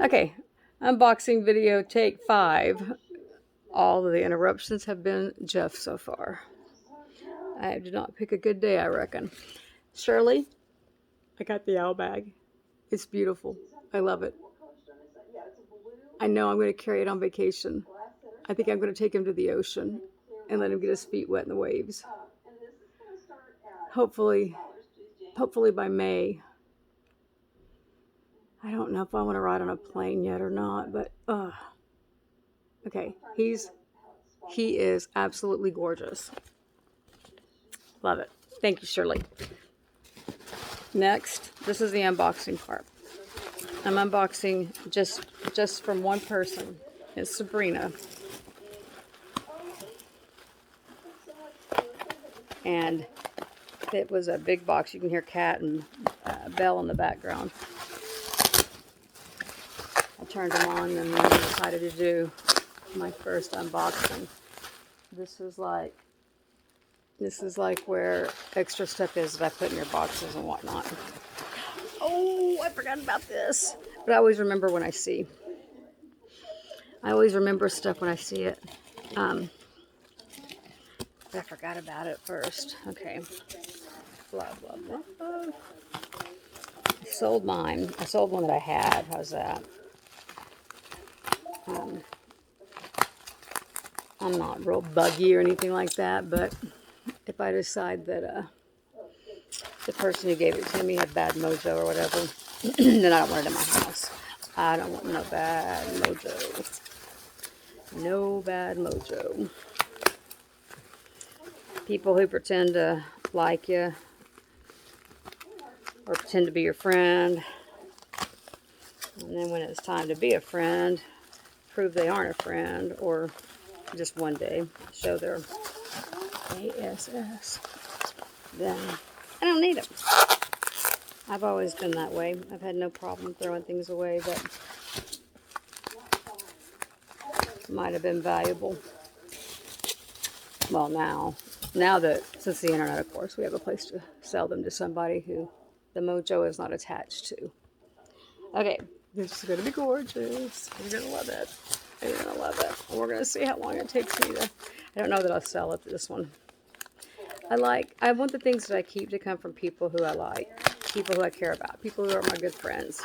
Okay, unboxing video take 5. All of the interruptions have been Jeff so far. I did not pick a good day, I reckon. Shirley, I got the owl bag. It's beautiful. I love it. I know I'm going to carry it on vacation. I think I'm going to take him to the ocean and let him get his feet wet in the waves. Hopefully by May. I don't know if I want to ride on a plane yet or not, but okay, he is absolutely gorgeous. Love it. Thank you, Shirley. Next, this is the unboxing part. I'm unboxing just from one person. It's Sabrina. And it was a big box. You can hear Cat and Belle in the background. I turned them on and then I decided to do my first unboxing. This is like where extra stuff is that I put in your boxes and whatnot. Oh, I forgot about this. But I always remember when I see. I always remember stuff when I see it. I forgot about it first. Okay. Blah, blah, blah. I sold mine. I sold one that I had. How's that? I'm not real buggy or anything like that, but if I decide that the person who gave it to me had bad mojo or whatever, then I don't want it in my house. I don't want no bad mojo. No bad mojo. People who pretend to like you or pretend to be your friend, and then when it's time to be a friend, prove they aren't a friend, or just one day show their ASS, then I don't need them. I've always been that way. I've had no problem throwing things away that might have been valuable. Well, now that, since the internet, of course, we have a place to sell them to somebody who the mojo is not attached to. Okay, this is going to be gorgeous. You're going to love it. You're going to love it. And we're going to see how long it takes me to... I don't know that I'll sell it, this one. I want the things that I keep to come from people who I like. People who I care about. People who are my good friends.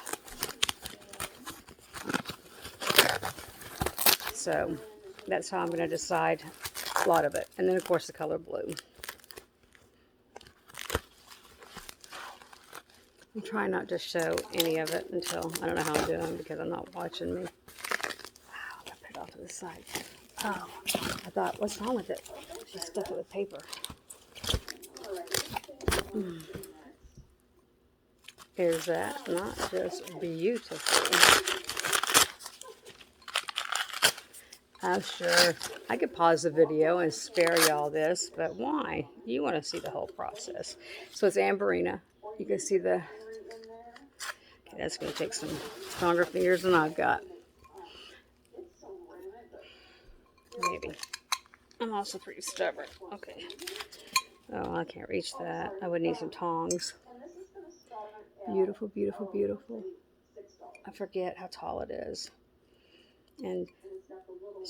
So, that's how I'm going to decide a lot of it. And then, of course, the color blue. I'm trying not to show any of it until... I don't know how I'm doing because I'm not watching me. Wow, I put it off to the side. Oh, I thought, what's wrong with it? She stuck it with paper. Is that not just beautiful? I'm sure I could pause the video and spare y'all this, but why? You want to see the whole process. So it's Amberina. You can see the... Okay, that's going to take some stronger fingers than I've got. Maybe. I'm also pretty stubborn. Okay. Oh, I can't reach that. I would need some tongs. Beautiful, beautiful, beautiful. I forget how tall it is. And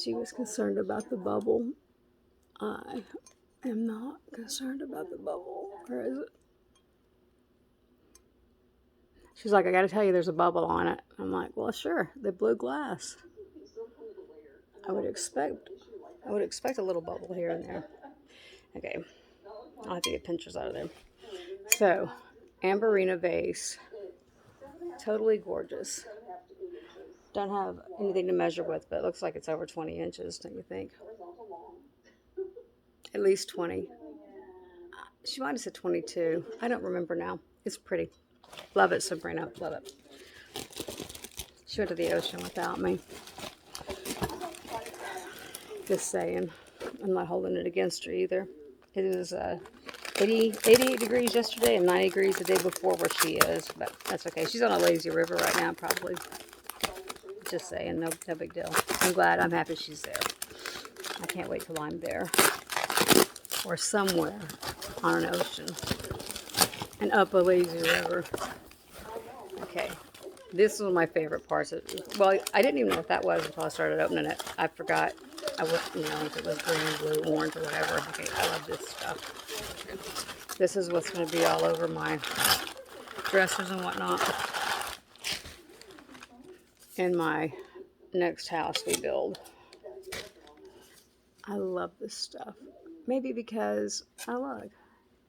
she was concerned about the bubble. I am not concerned about the bubble. Where is it? She's like, I gotta tell you, there's a bubble on it. I'm like, well, sure. The blue glass. I would expect a little bubble here and there. Okay. I'll have to get pinchers out of there. So, Amberina vase. Totally gorgeous. Don't have anything to measure with, but it looks like it's over 20 inches, don't you think? At least 20. She might have said 22. I don't remember now. It's pretty. Love it, Sabrina. Love it. She went to the ocean without me. Just saying. I'm not holding it against her either. It is 88 degrees yesterday and 90 degrees the day before where she is. But that's okay. She's on a lazy river right now, probably. Just saying. No big deal. I'm happy she's there. I can't wait till I'm there. Or somewhere on an ocean. And up a lazy river. Okay. This is one of my favorite parts. Well, I didn't even know what that was until I started opening it. I forgot. I would, you know, if it was green, blue, orange, or whatever. Okay, I love this stuff. This is what's going to be all over my dressers and whatnot in my next house we build. I love this stuff. Maybe because I look.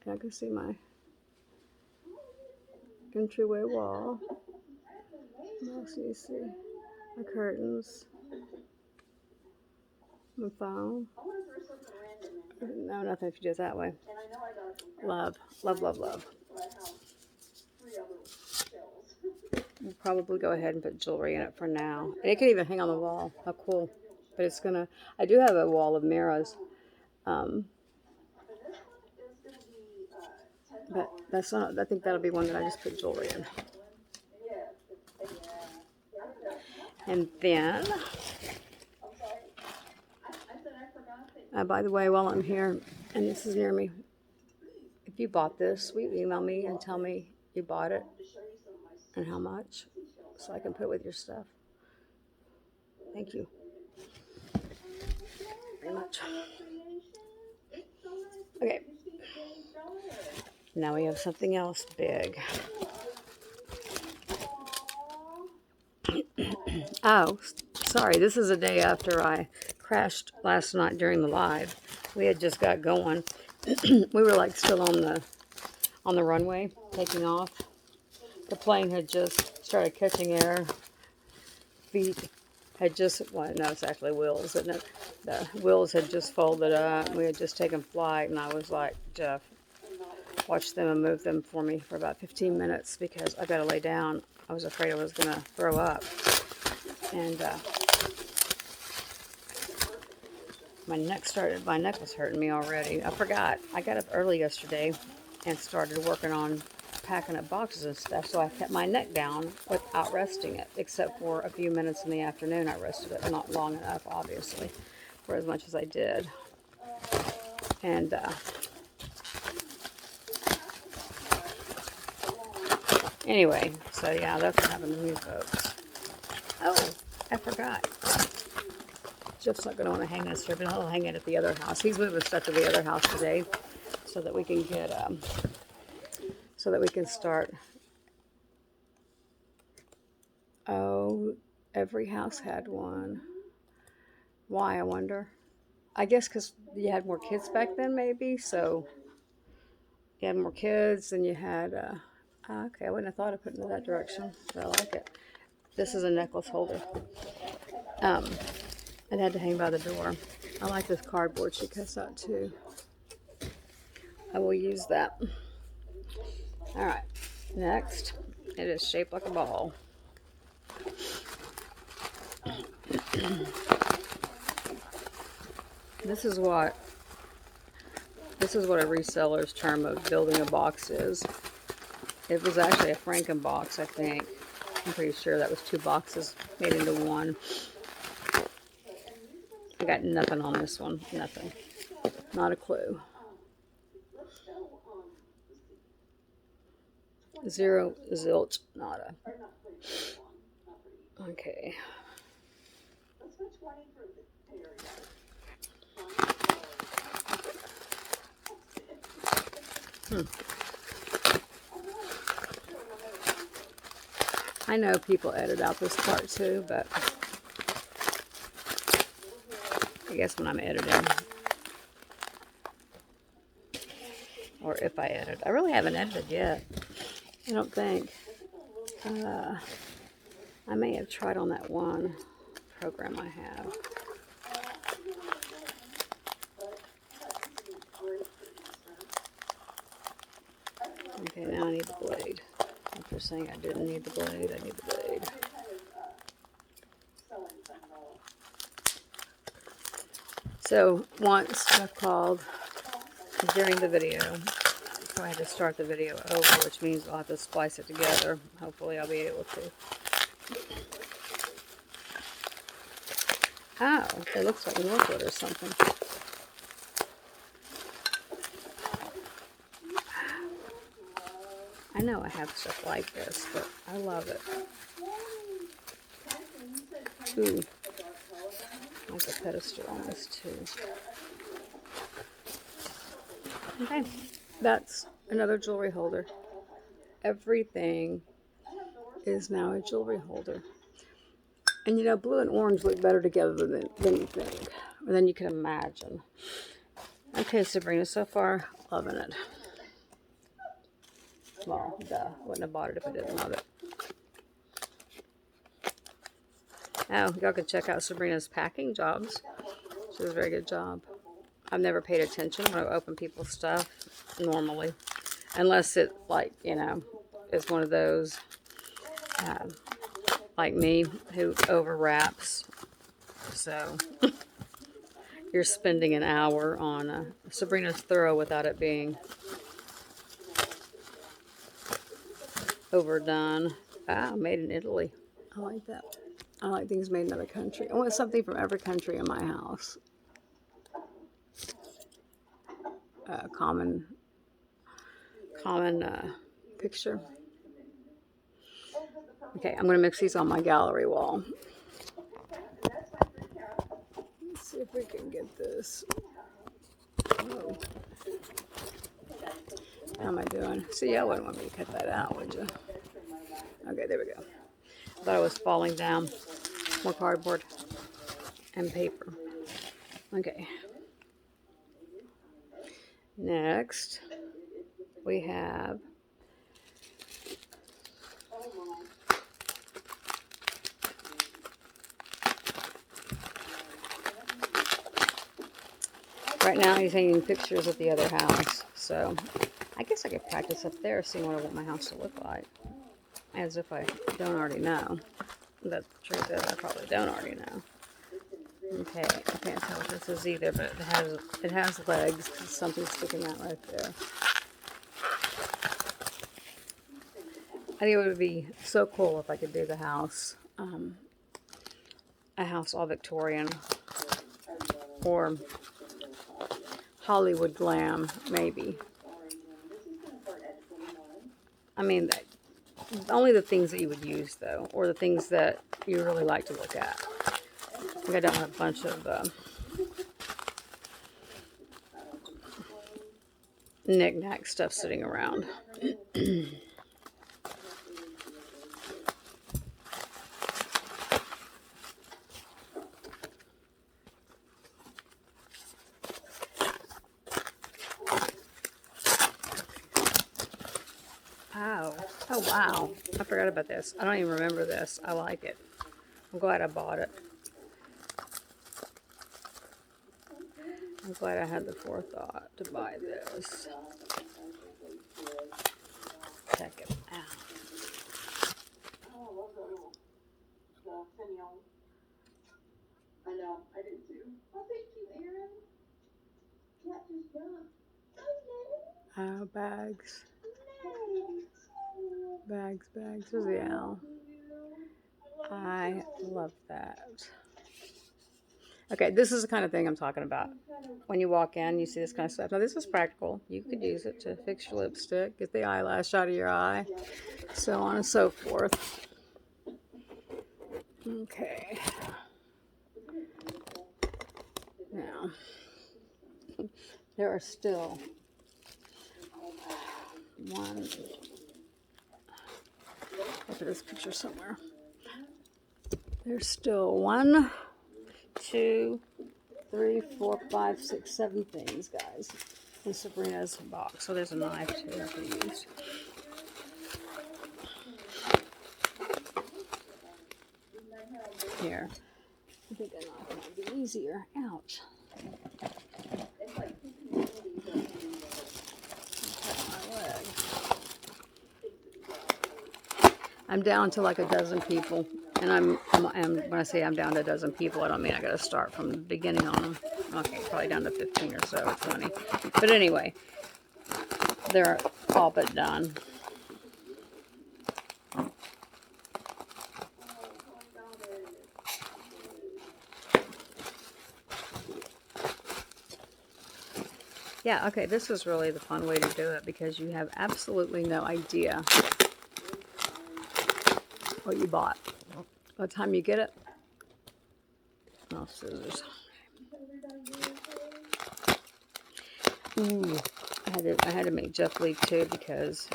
I can see my entryway wall. What else do you see? My curtains. My phone. No, nothing if you do it that way. Love, love, love, love. We'll probably go ahead and put jewelry in it for now. And it can even hang on the wall. How cool. But it's gonna, I do have a wall of mirrors. But that's not, I think that'll be one that I just put jewelry in. And then, by the way, while I'm here, and this is near me, if you bought this, will you email me and tell me you bought it and how much, so I can put it with your stuff. Thank you very much. Okay, now we have something else big. Oh, sorry, this is a day after I crashed last night during the live. We had just got going. We were like still on the runway, taking off. The plane had just started catching air. Feet had just, well, no, it's actually wheels, isn't it? The wheels had just folded up. We had just taken flight, and I was like, Jeff, watch them and move them for me for about 15 minutes because I got to lay down. I was afraid I was going to throw up. And my neck was hurting me already. I forgot. I got up early yesterday and started working on packing up boxes and stuff, so I kept my neck down without resting it, except for a few minutes in the afternoon. I rested it, not long enough, obviously, for as much as I did. And anyway, so yeah, that's what happened to me, folks. Oh, I forgot. Jeff's not going to want to hang this here, but he'll hang it at the other house. He's moving stuff to the other house today so that we can get, so that we can start. Oh, every house had one. Why, I wonder? I guess because you had more kids back then, maybe. So you had more kids and you had, okay, I wouldn't have thought of putting it that direction, but I like it. This is a necklace holder. It had to hang by the door. I like this cardboard she cuts out too. I will use that. All right, next, it is shaped like a ball. This is what a reseller's term of building a box is. It was actually a Franken box, I think. I'm pretty sure that was 2 boxes made into one. I got nothing on this one. Nothing. Not a clue. Zero, zilch, nada. Okay. I know people edit out this part too, but I guess when I'm editing, or if I edit. I really haven't edited yet. I don't think. I may have tried on that one program I have. Okay, now I need the blade. After saying I didn't need the blade, I need the blade. So once I called during the video, so I had to start the video over, which means I'll have to splice it together. Hopefully I'll be able to. Oh, it looks like Northwood or something. I know I have stuff like this, but I love it. Ooh, I like the pedestal on this too. Okay, that's another jewelry holder. Everything is now a jewelry holder. And you know, blue and orange look better together than you think, or than you can imagine. Okay, Sabrina, so far, loving it. Well, duh, wouldn't have bought it if I didn't love it. Now, y'all can check out Sabrina's packing jobs. She does a very good job. I've never paid attention when I open people's stuff, normally. Unless it, like, you know, is one of those, like me, who overwraps. So, you're spending an hour on Sabrina's thorough without it being overdone. Ah, made in Italy. I like that. I like things made in another country. I want something from every country in my house. Common picture. Okay, I'm going to mix these on my gallery wall. Let's see if we can get this. Oh. How am I doing? See, y'all wouldn't want me to cut that out, would you? Okay, there we go. I thought I was falling down. More cardboard and paper. Okay. Next, we have right now he's hanging pictures at the other house, so I guess I could practice up there seeing what I want my house to look like, as if I don't already know. That's true that I probably don't already know. Okay, I can't tell what this is either, but it has legs. Something sticking out right there. I think it would be so cool if I could do the house, a house all Victorian, or Hollywood glam, maybe. I mean, only the things that you would use, though, or the things that you really like to look at. I don't have a bunch of knick-knack stuff sitting around. Oh, wow. I forgot about this. I don't even remember this. I like it. I'm glad I bought it. I'm glad I had the forethought to buy this. Check it out. I know, I did too. Oh, thank you, Aaron. Cat just jumped. Oh, bags. Bags. There's the owl. I love that. Okay, this is the kind of thing I'm talking about. When you walk in, you see this kind of stuff. Now, this is practical. You could use it to fix your lipstick, get the eyelash out of your eye, so on and so forth. Okay. Now, there are still one. Look at this picture somewhere. There's still 1, 2, 3, 4, 5, 6, 7 things, guys, in Sabrina's box. So there's a knife too I can use. Here, I think a knife might be easier. Ouch. I'm down to like a dozen people, and when I say I'm down to a dozen people, I don't mean I got to start from the beginning on them. Okay, probably down to 15 or so, or 20. But anyway, they're all but done. Yeah, okay, this is really the fun way to do it because you have absolutely no idea what you bought. By the time you get it, Oh, scissors. Ooh, I had to make Jeff leave too because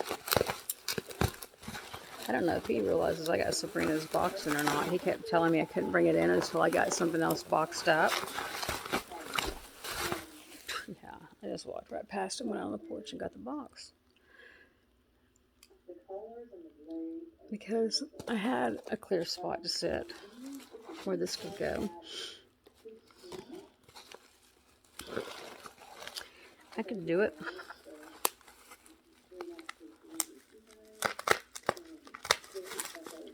I don't know if he realizes I got Sabrina's box in or not. He kept telling me I couldn't bring it in until I got something else boxed up. Yeah, I just walked right past him, went out on the porch, and got the box. Because I had a clear spot to sit where this could go. I could do it.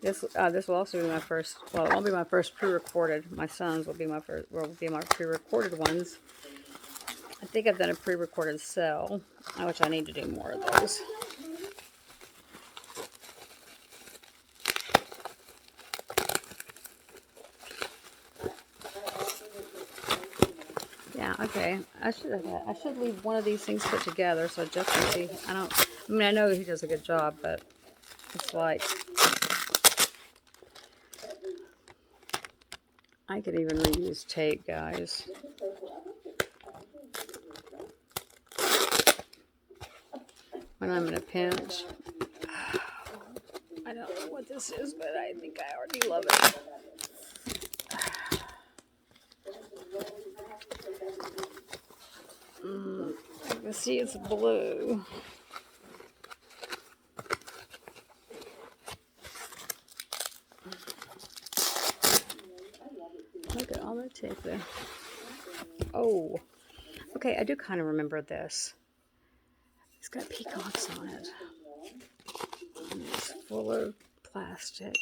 This will also be my first. Well, it won't be my first pre-recorded. My son's will be my first. Will be my pre-recorded ones. I think I've done a pre-recorded cell, which I need to do more of those. Yeah, okay. I should leave one of these things put together so Jeff can see. I mean, I know he does a good job, but it's like I could even reuse tape, guys. When I'm in a pinch. I don't know what this is, but I think I already love it. I can see it's blue. Look at all that tape there. Oh, okay, I do kind of remember this. It's got peacocks on it. And it's full of plastic.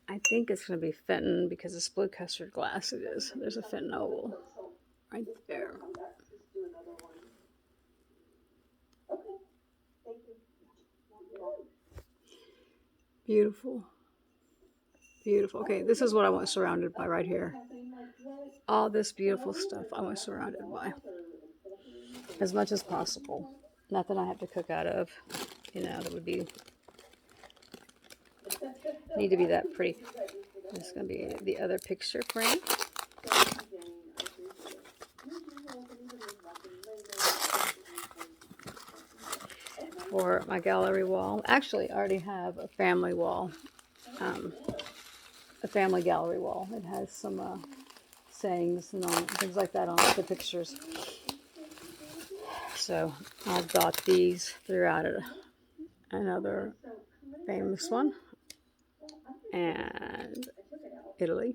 I think it's going to be Fenton because it's blue custard glass it is. There's a Fenton oval right there. Beautiful. Beautiful. Okay, this is what I want surrounded by right here. All this beautiful stuff I want surrounded by. As much as possible. Nothing I have to cook out of. You know, that would be... Need to be that pretty. It's going to be the other picture frame. For my gallery wall. Actually, I already have a family wall. A family gallery wall. It has some sayings and things like that on the pictures. So I'll dot these throughout it. Another famous one. And Italy.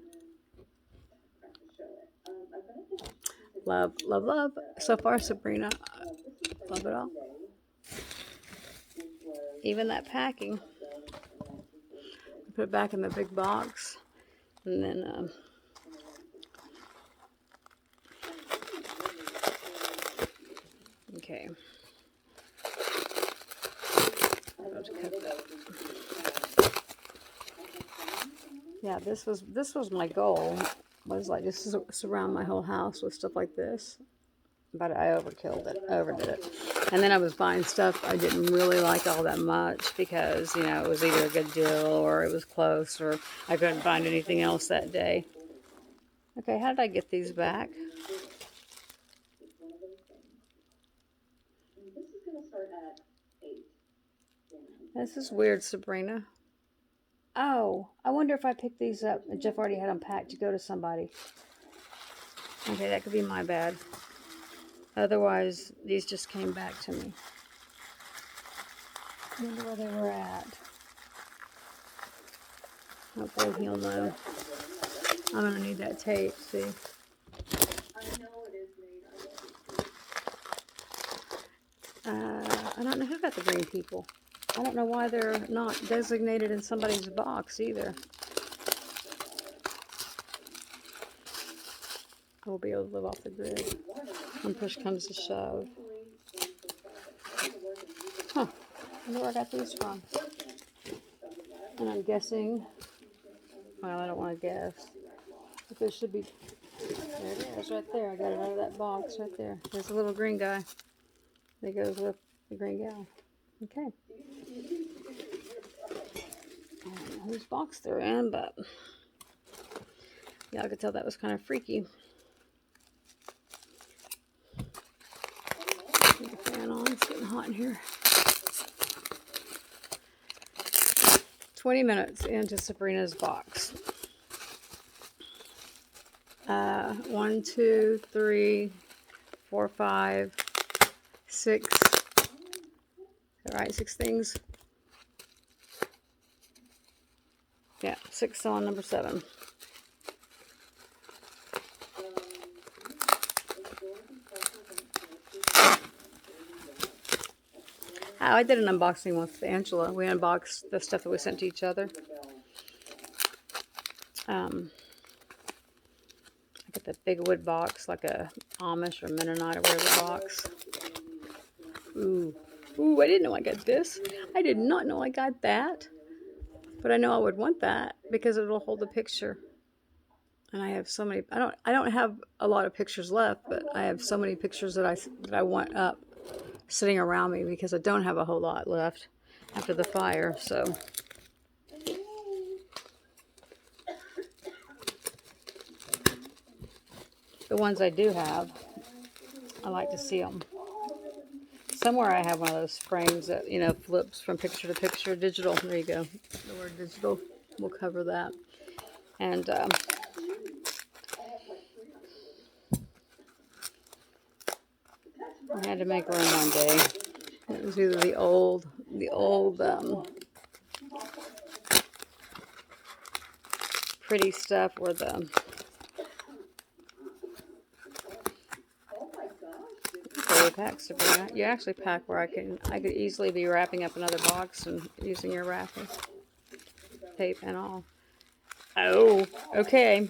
Love, love, love. So far, Sabrina, love it all. Even that packing. Put it back in the big box. And then, okay. Yeah, this was my goal. Was like just surround my whole house with stuff like this. But I overdid it. And then I was buying stuff I didn't really like all that much because, you know, it was either a good deal or it was close or I couldn't find anything else that day. Okay, how did I get these back? This is weird, Sabrina. Oh, I wonder if I picked these up. Jeff already had them packed to go to somebody. Okay, that could be my bad. Otherwise, these just came back to me. I wonder where they were at. Hopefully he'll know. I'm going to need that tape, see. I don't know who got the green people. I don't know why they're not designated in somebody's box either. We'll be able to live off the grid when push comes to shove. Huh. I wonder where I got these from. And I'm guessing, well, I don't want to guess. But there should be, there it is, right there. I got it out of that box right there. There's a little green guy that goes with the green gal. Okay. I don't know whose box they're in, but Yeah, I could tell that was kind of freaky. Keep the fan on. It's getting hot in here. 20 minutes into Sabrina's box. 1, 2, 3, 4, 5, 6. All right, 6 things. Yeah, 6 on number 7. Oh, I did an unboxing once with Angela. We unboxed the stuff that we sent to each other. I got the big wood box, like a Amish or Mennonite or whatever box. Ooh, I didn't know I got this. I did not know I got that. But I know I would want that because it'll hold the picture. And I have so many. I don't have a lot of pictures left, but I have so many pictures that I want up sitting around me because I don't have a whole lot left after the fire. So the ones I do have, I like to see them. Somewhere I have one of those frames that, you know, flips from picture to picture. Digital. There you go. The word digital will cover that. And I had to make room one day. It was either the old pretty stuff or the you pack, Sabrina. You actually pack where I could easily be wrapping up another box and using your wrapping tape and all. Oh, okay.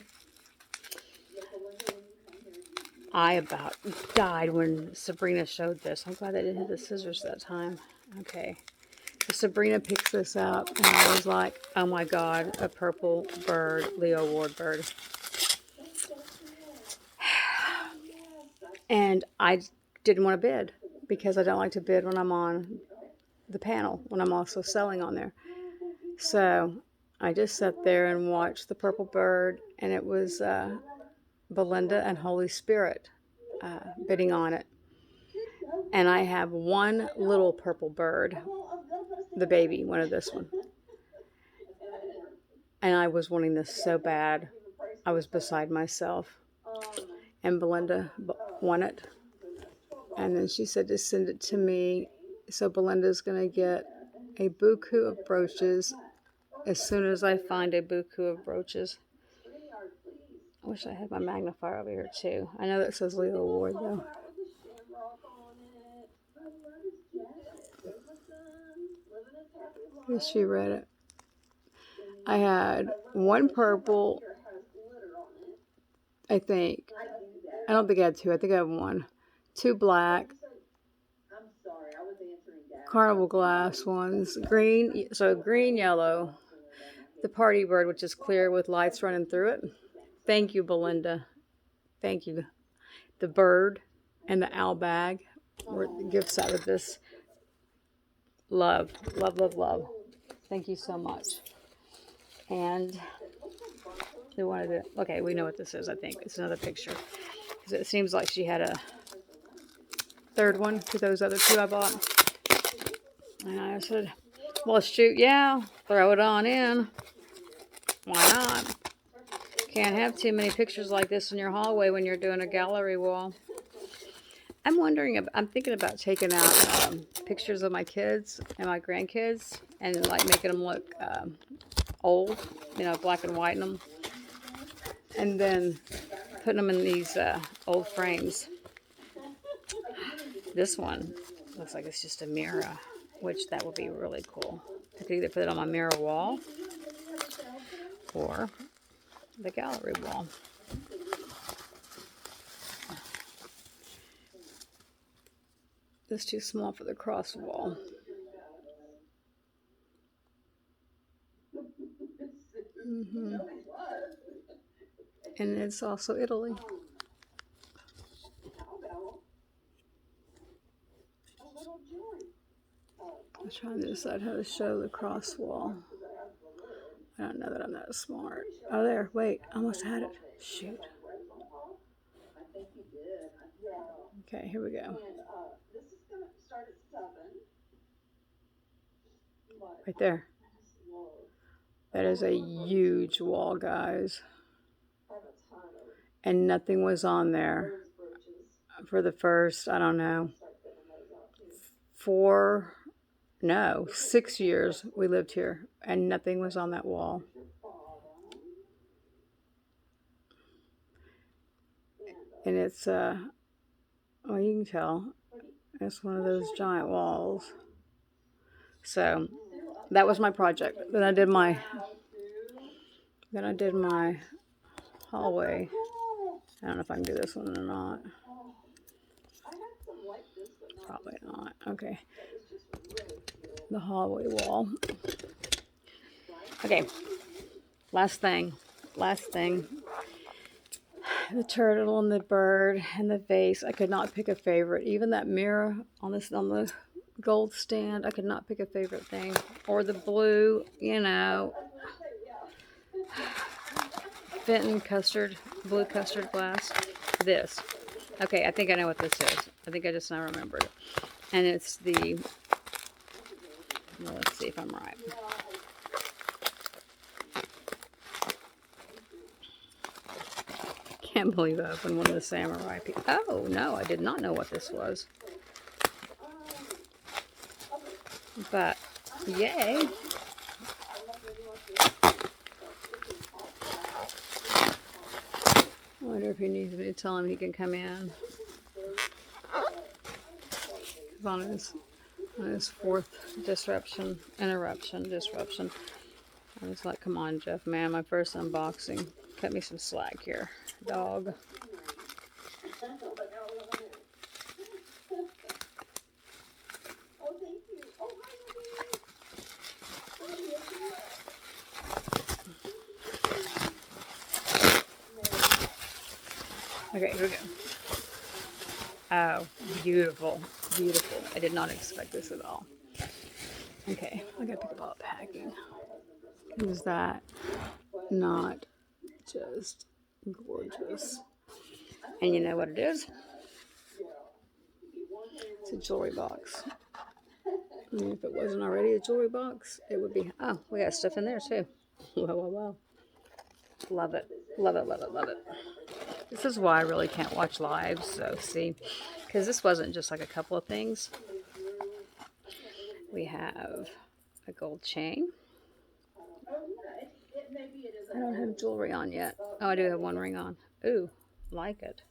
I about died when Sabrina showed this. I'm glad I didn't hit the scissors that time. Okay. So Sabrina picks this up, and I was like, oh my God, a purple bird, Leo Ward bird. And I didn't want to bid because I don't like to bid when I'm on the panel, when I'm also selling on there. So I just sat there and watched the purple bird, and it was Belinda and Holy Spirit bidding on it. And I have one little purple bird, the baby, one of this one. And I was wanting this so bad. I was beside myself. And Belinda won it. And then she said to send it to me. So Belinda's going to get a buku of brooches as soon as I find a buku of brooches. I wish I had my magnifier over here too. I know that says Leo Award though. Yes, she read it. I had one purple, I think. I don't think I had two. I think I have one. 2 black. Carnival glass ones. Green. So green, yellow. The party bird, which is clear with lights running through it. Thank you, Belinda. Thank you. The bird and the owl bag were the gifts out of this. Love, love, love, love. Thank you so much. And they wanted to, okay, we know what this is, I think. It's another picture. Because it seems like she had a third one to those other 2 I bought. And I said, well, shoot, yeah, throw it on in. Why not? Can't have too many pictures like this in your hallway when you're doing a gallery wall. I'm wondering, I'm thinking about taking out pictures of my kids and my grandkids and like making them look old, you know, black and white in them. And then putting them in these old frames. This one looks like it's just a mirror, which that would be really cool. I could either put it on my mirror wall or the gallery wall. It's too small for the cross wall. And it's also Italy. I'm trying to decide how to show the cross wall. I don't know that I'm that smart. Oh, there. Wait. I almost had it. Shoot. I think you did. Yeah. Okay, here we go. And this is gonna start at 7. Right there. That is a huge wall, guys. And nothing was on there for the first, I don't know, 6 years we lived here, and nothing was on that wall. And it's, well, you can tell, it's one of those giant walls. So that was my project. Then I did my hallway. I don't know if I can do this one or not. Probably not. Okay. The hallway wall. Okay. Last thing. The turtle and the bird and the vase. I could not pick a favorite. Even that mirror on the gold stand, I could not pick a favorite thing. Or the blue, you know, Fenton blue custard glass. This. Okay, I think I know what this is. I think I just now remembered it. And it's the, well, let's see if I'm right. Can't believe I opened one of the samurai pieces. Oh, no, I did not know what this was. But, yay. I wonder if he needs me to tell him he can come in. On his fourth disruption. I was like, come on, Jeff, man, my first unboxing. Cut me some slack here, dog. Okay, here we go. Oh, beautiful. Beautiful. I did not expect this at all. Okay, I gotta pick up all the packing. Is that not just gorgeous? And you know what it is? It's a jewelry box. I mean, if it wasn't already a jewelry box, it would be. Oh, we got stuff in there too. Wow. Love it. Love it, love it, love it. This is why I really can't watch lives, so see, because this wasn't just like a couple of things. We have a gold chain. I don't have jewelry on yet. Oh, I do have one ring on. Ooh, like it.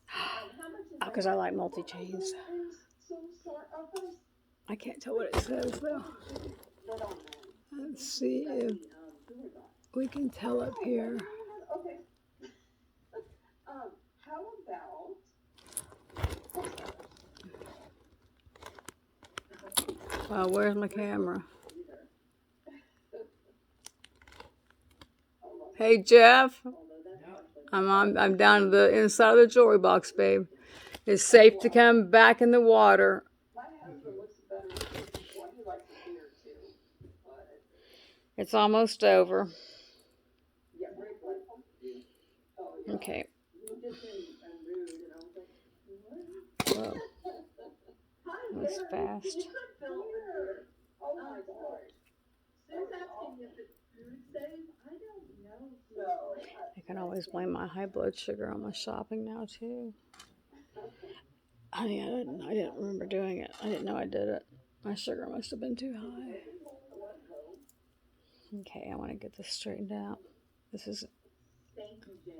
Oh, because I like multi-chains. I can't tell what it says, though. Let's see if we can tell up here. How about... Wow, where's my camera? Hey, Jeff. I'm down to the inside of the jewelry box, babe. It's safe to come back in the water. It's almost over. Okay. Whoa. That was fast. I can always blame my high blood sugar on my shopping now, too. Honey, I didn't remember doing it. I didn't know I did it. My sugar must have been too high. Okay, I want to get this straightened out. This is... Thank you, Jane.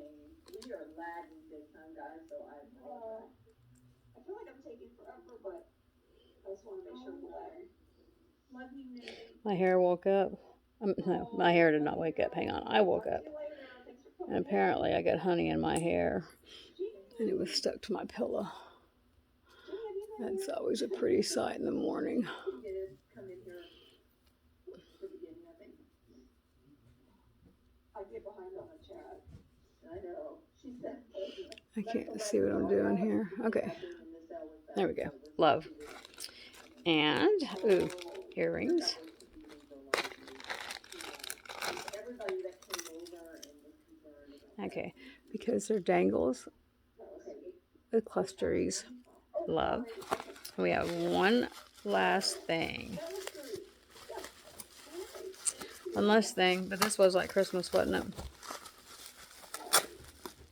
We are lagging big time, guys, so I feel like I'm taking forever, but I just want to make sure we're lagging. Love you, Nate. My hair woke up. No, my hair did not wake up. Hang on. I woke up. And apparently I got honey in my hair. And it was stuck to my pillow. That's always a pretty sight in the morning. I can't see what I'm doing here. Okay. There we go. Love. And, ooh, earrings. Okay, because they're dangles, the clusteries. Love. We have one last thing. One last thing, but this was like Christmas, wasn't it?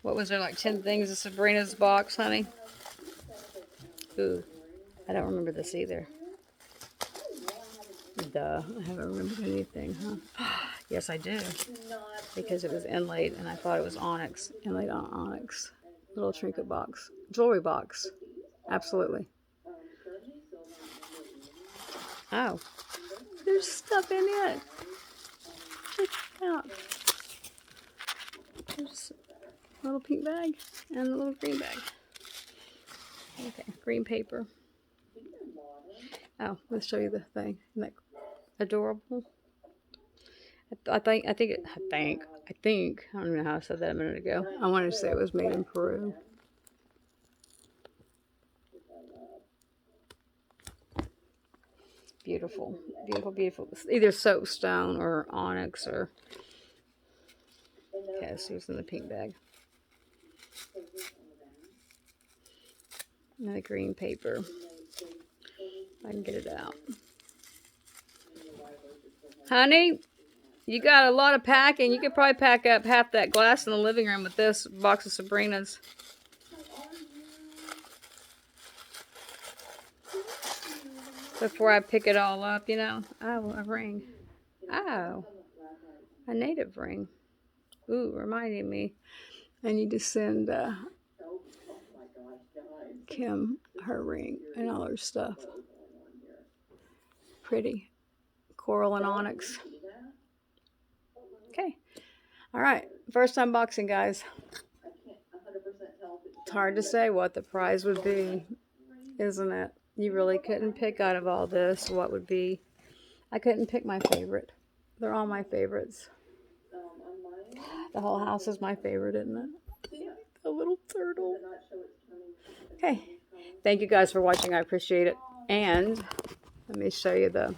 What was there, like 10 things in Sabrina's box, honey? Ooh, I don't remember this either. Duh, I haven't remembered anything, huh? Yes, I do. Because it was inlaid and I thought it was onyx. Inlaid on onyx. Little trinket box. Jewelry box. Absolutely. Oh, there's stuff in it. Check it out. There's a little pink bag and a little green bag. Okay, green paper. Oh, let's show you the thing. Isn't that adorable? I think, I don't know how I said that a minute ago. I wanted to say it was made in Peru. Beautiful, beautiful, beautiful. It's either soapstone or onyx or... Okay, so it's in the pink bag. And the green paper. I can get it out. Honey, you got a lot of packing. You could probably pack up half that glass in the living room with this box of Sabrina's. Before I pick it all up, you know. Oh, a ring. Oh, a native ring. Ooh, reminding me. I need to send Kim her ring and all her stuff. Pretty. Coral and onyx. Okay. All right. First unboxing, guys. It's hard to say what the prize would be, isn't it? You really couldn't pick out of all this what would be. I couldn't pick my favorite. They're all my favorites. The whole house is my favorite, isn't it? A little turtle. Okay. Thank you guys for watching. I appreciate it. And let me show you the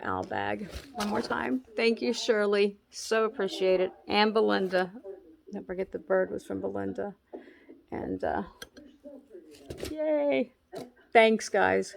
owl bag one more time. Thank you, Shirley. So appreciate it. And Belinda. Don't forget the bird was from Belinda. And yay. Thanks, guys.